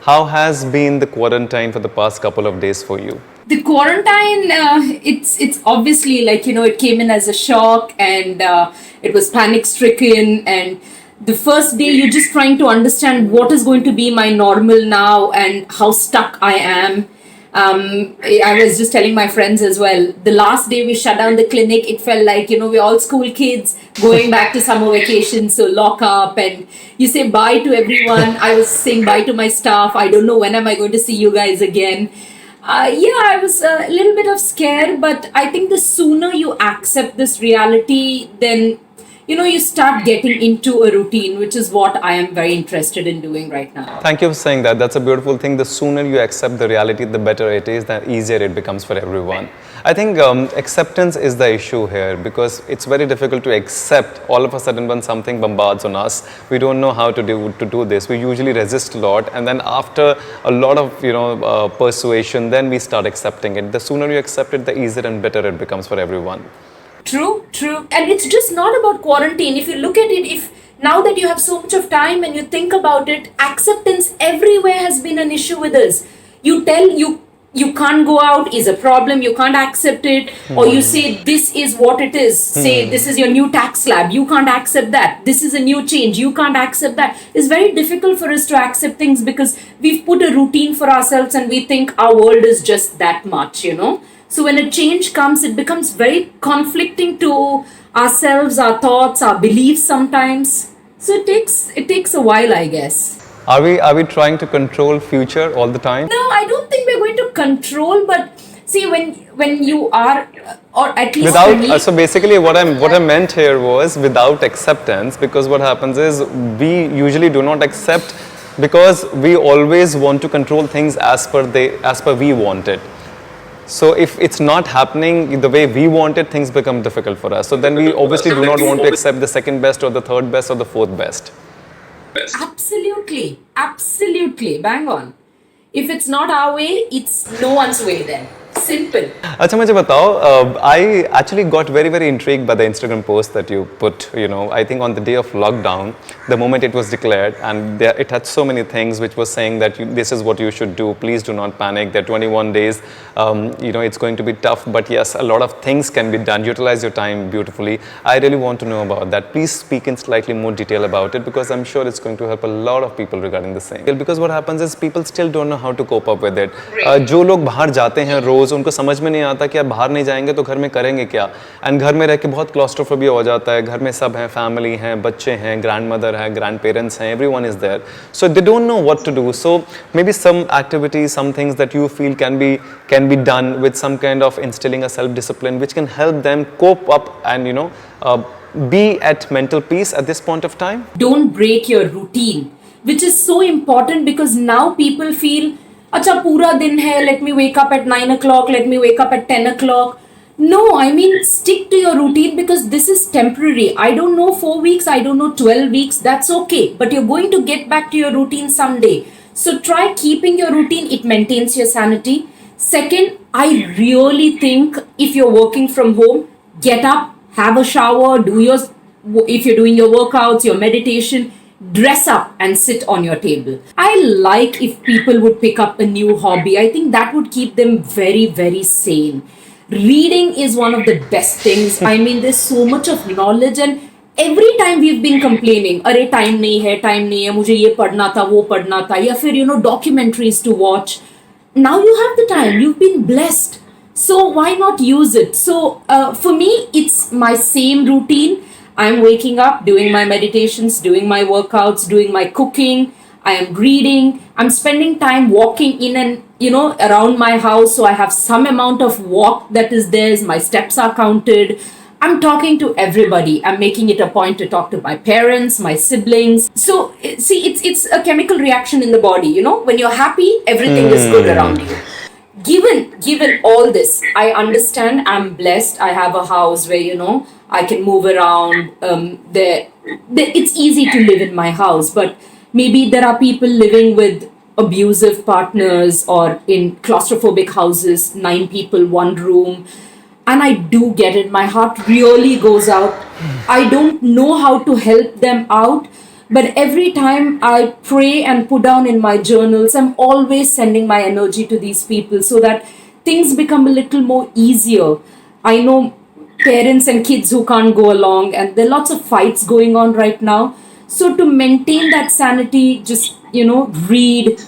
How has been the quarantine for the past couple of days for you? The quarantine, it's obviously like, it came in as a shock, and it was panic stricken. And the first day you're just trying to understand what is going to be my normal now and how stuck I am. I was just telling my friends as well. The last day we shut down the clinic, it felt like, we're all school kids going back to summer vacation. So lock up and you say bye to everyone. I was saying bye to my staff. I don't know when am I going to see you guys again. I was a little bit of scared, but I think the sooner you accept this reality, then you start getting into a routine, which is what I am very interested in doing right now. Thank you for saying that. That's a beautiful thing. The sooner you accept the reality, the better it is, the easier it becomes for everyone. I think acceptance is the issue here, because it's very difficult to accept all of a sudden when something bombards on us. We don't know how to do this. We usually resist a lot, and then after a lot of persuasion, then we start accepting it. The sooner you accept it, the easier and better it becomes for everyone. True. And it's just not about quarantine. If you look at it, if now that you have so much of time and you think about it, acceptance everywhere has been an issue with us. You tell you can't go out is a problem, you can't accept it, or you say this is what it is. Say this is your new tax slab, you can't accept that. This is a new change, you can't accept that. It's very difficult for us to accept things because we've put a routine for ourselves and we think our world is just that much, So when a change comes, it becomes very conflicting to ourselves, our thoughts, our beliefs sometimes. So it takes a while, I guess. Are we trying to control future all the time? No, I don't think we're going to control, but see, when you are, or at least Without, so basically what I meant here was without acceptance, because what happens is we usually do not accept because we always want to control things as per we want it. So if it's not happening the way we want it, things become difficult for us. So then we obviously do not want to accept the second best or the third best or the fourth best. Absolutely, bang on. If it's not our way, it's no one's way then. Simple. अच्छा मुझे बताओ, I actually got very very intrigued by the Instagram post that you put. I think on the day of lockdown, the moment it was declared, and it had so many things which was saying that this is what you should do. Please do not panic. There are 21 days. It's going to be tough, but yes, a lot of things can be done. Utilize your time beautifully. I really want to know about that. Please speak in slightly more detail about it, because I'm sure it's going to help a lot of people regarding the same. Because what happens is people still don't know how to cope up with it. जो लोग बाहर जाते हैं रोज, उनको समझ में नहीं आता कि आप बाहर नहीं जाएंगे तो घर में करेंगे क्या, एंड घर में रह के बहुत क्लॉस्ट्रोफोबिया हो जाता है. घर में सब हैं, फैमिली हैं, बच्चे हैं, ग्रैंड मदर है, ग्रैंड पेरेंट्स हैं, everyone is there. So they don't know what to do. So maybe some activities, some things that you feel can be done with some kind of instilling a self discipline which can help them cope up and be at mental peace at this point of time. Don't break your routine, which is so important, because now people feel अच्छा पूरा दिन है, let me wake up at 9 o'clock, let me wake up at 10 o'clock. No, I mean, stick to your routine, because this is temporary. I don't know 4 weeks, I don't know 12 weeks, that's okay. But you're going to get back to your routine someday. So try keeping your routine, it maintains your sanity. Second, I really think if you're working from home, get up, have a shower, if you're doing your workouts, your meditation, dress up and sit on your table. I like if people would pick up a new hobby. I think that would keep them very, very sane. Reading is one of the best things. I mean, there's so much of knowledge, and every time we've been complaining, अरे time नहीं है, मुझे ये पढ़ना था, वो पढ़ना था, या फिर documentaries to watch. Now you have the time. You've been blessed. So why not use it? So for me, it's my same routine. I'm waking up, doing my meditations, doing my workouts, doing my cooking. I am reading. I'm spending time walking in and around my house. So I have some amount of walk that is there. My steps are counted. I'm talking to everybody. I'm making it a point to talk to my parents, my siblings. So see, it's a chemical reaction in the body. When you're happy, everything is good around you. Given all this, I understand I'm blessed. I have a house where I can move around. It's easy to live in my house, but maybe there are people living with abusive partners or in claustrophobic houses, 9 people, 1 room. And I do get it. My heart really goes out. I don't know how to help them out, But every time I pray and put down in my journals, I'm always sending my energy to these people so that things become a little more easier. I know parents and kids who can't go along, and there are lots of fights going on right now. So to maintain that sanity, just read.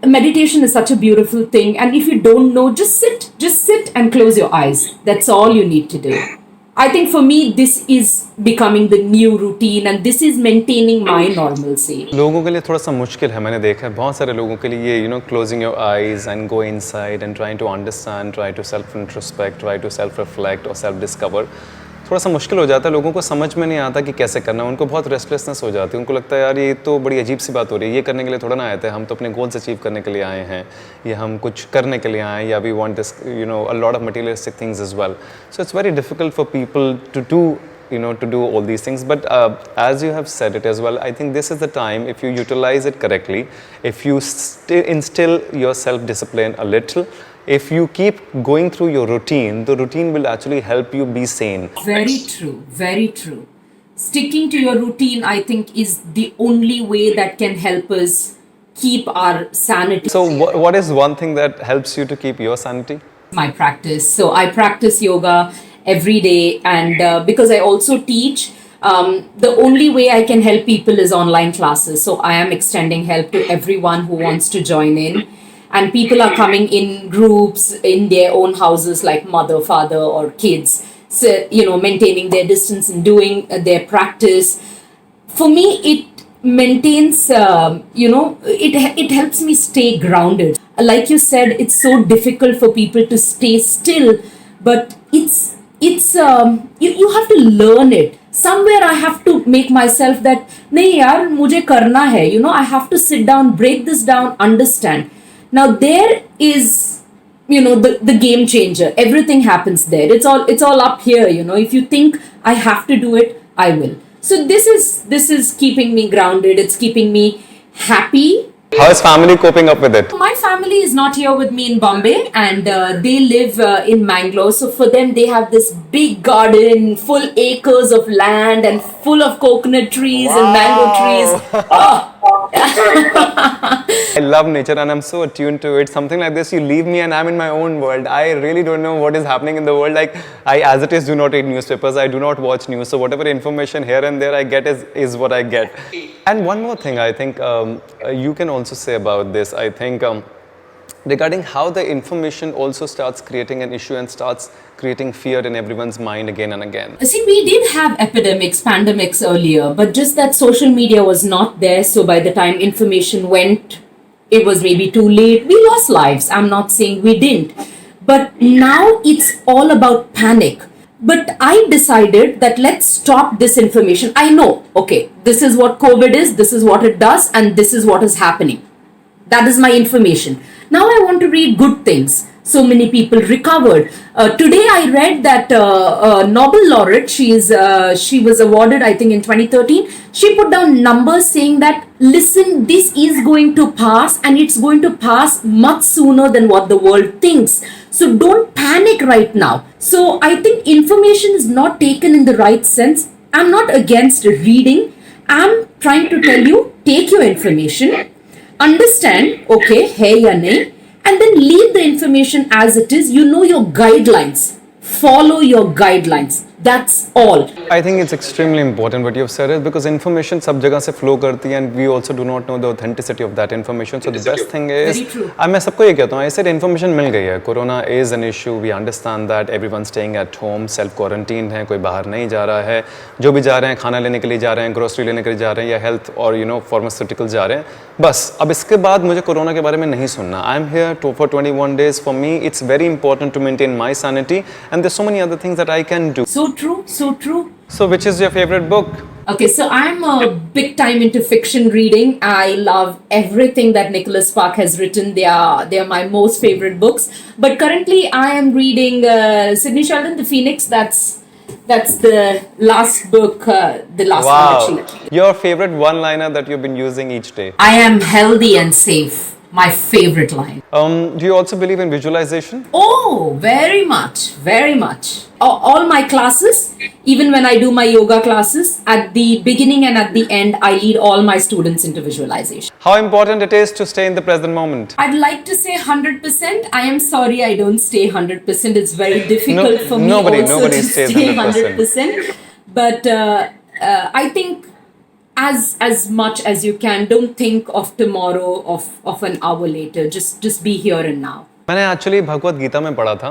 Meditation is such a beautiful thing, and if you don't know, just sit and close your eyes. That's all you need to do. I think for me, this is becoming the new routine, and this is maintaining my normalcy. लोगों के लिए थोड़ा सा मुश्किल है, मैंने देखा है बहुत सारे लोगों के लिए ये closing your eyes and go inside and trying to understand, try to self introspect, try to self reflect or self discover, थोड़ा सा मुश्किल हो जाता है। लोगों को समझ में नहीं आता कि कैसे करना है, उनको बहुत रेस्टलेसनेस हो जाती है, उनको लगता है यार ये तो बड़ी अजीब सी बात हो रही है, ये करने के लिए थोड़ा ना आए थे, हम तो अपने गोल्स अचीव करने के लिए आए हैं, या हम कुछ करने के लिए आए हैं, या we want this a lot of materialistic things as well. So it's very difficult for people to do to do all these things, but as you have said it as well, I think this is the time, if you utilize it correctly, if you instill your self discipline a little, if you keep going through your routine, the routine will actually help you be sane. Very true, very true. Sticking to your routine, I think, is the only way that can help us keep our sanity. So what is one thing that helps you to keep your sanity? My practice. So I practice yoga every day, and because I also teach, the only way I can help people is online classes. So I am extending help to everyone who wants to join in, and people are coming in groups in their own houses, like mother, father, or kids. So maintaining their distance and doing their practice. For me, it maintains. It helps me stay grounded. Like you said, it's so difficult for people to stay still, but it's you have to learn it. Somewhere I have to make myself that nahi yaar mujhe karna hai, I have to sit down, break this down, understand. Now there is the game changer. Everything happens there. It's all up here. If you think I have to do it, I will. So this is keeping me grounded. It's keeping me happy. How is family coping up with it? My family is not here with me in Bombay, and they live in Mangalore. So for them, they have this big garden, full acres of land, and full of coconut trees and mango trees. I love nature and I'm so attuned to it. Something like this, you leave me and I'm in my own world. I really don't know what is happening in the world. Like, I as it is do not read newspapers, I do not watch news. So whatever information here and there I get is what I get. And one more thing I think you can also say about this, I think regarding how the information also starts creating an issue and starts creating fear in everyone's mind again and again. See, we did have epidemics, pandemics earlier, but just that social media was not there. So by the time information went, it was maybe too late. We lost lives. I'm not saying we didn't. But now it's all about panic. But I decided that let's stop this information. I know, okay, this is what COVID is, this is what it does, and this is what is happening. That is my information. Now I want to read good things. So many people recovered. Today I read that Nobel laureate, she was awarded, I think, in 2013. She put down numbers saying that, listen, this is going to pass, and it's going to pass much sooner than what the world thinks. So don't panic right now. So I think information is not taken in the right sense. I'm not against reading. I'm trying to tell you, take your information, understand, okay, hai ya nahi, and then leave the information as it is. You know your guidelines. Follow your guidelines. That's all. I think it's extremely important what you've said is because information सब जगह से flow करती है and we also do not know the authenticity of that information. So the best thing is, मैं सबको ये कहता हूँ, I said information मिल गई है. Corona is an issue. We understand that everyone's staying at home, self quarantine है, कोई बाहर नहीं जा रहा है. जो भी जा रहे हैं, खाना लेने के लिए जा रहे हैं, grocery लेने के लिए जा रहे हैं, या health और pharmaceuticals जा रहे हैं. बस अब इसके बाद मुझे कोरोना के बारे में नहीं सुनना. I'm here for 21 days. For me, it's very important to maintain my sanity, and there's so many other things that I can do. So true, so true. So which is your favorite book? Okay, so I'm big time into fiction reading. I love everything that Nicholas Spark has written. They are my most favorite books. But currently I am reading Sidney Sheldon, The Phoenix. That's the last book, the last one actually. Your favorite one-liner that you've been using each day? I am healthy and safe. My favorite line. Do you also believe in visualization? Oh, very much, very much. all my classes, even when I do my yoga classes, at the beginning and at the end, I lead all my students into visualization. How important it is to stay in the present moment. I'd like to say 100%. I am sorry I don't stay 100%. It's very difficult for me nobody to stays stay 100%. 100%. But I think as much as you can, don't think of tomorrow, of an hour later. Just be here and now. मैंने actually Bhagavad Gita में पढ़ा था,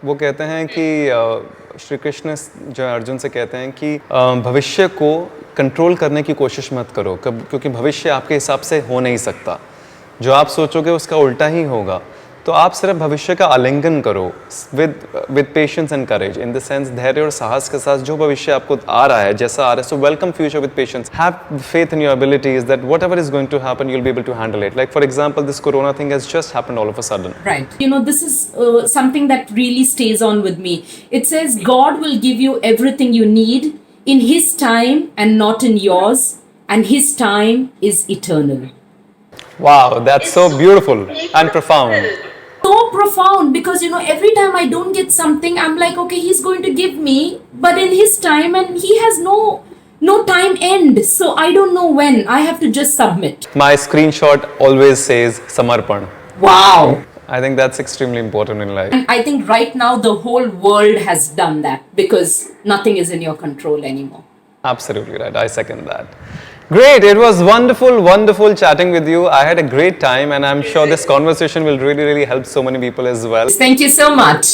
वो कहते हैं कि श्री कृष्ण जो है अर्जुन से कहते हैं कि भविष्य को कंट्रोल करने की कोशिश मत करो, क्योंकि भविष्य आपके हिसाब से हो नहीं सकता, जो आप सोचोगे उसका उल्टा ही होगा, तो आप सिर्फ भविष्य का आलिंगन करो with patience and courage, in the sense धैर्य और साहस के साथ जो भविष्य आपको आ रहा है, जैसा आ रहा है, so welcome future with patience, have faith in your abilities that whatever is going to happen you will be able to handle it. Like for example this corona thing has just happened all of a sudden. Right. This is something that really stays on with me. It says God will give you everything you need in His time and not in yours, and His time is eternal. Wow, that's so beautiful and profound. So profound, because every time I don't get something, I'm like, okay, He's going to give me, but in His time, and He has no time end, so I don't know when. I have to just submit. My screenshot always says Samarpan. Wow. I think that's extremely important in life. And I think right now the whole world has done that, because nothing is in your control anymore. Absolutely right. I second that. Great. It was wonderful chatting with you. I had a great time, and I'm sure this conversation will really help so many people as well. Thank you so much.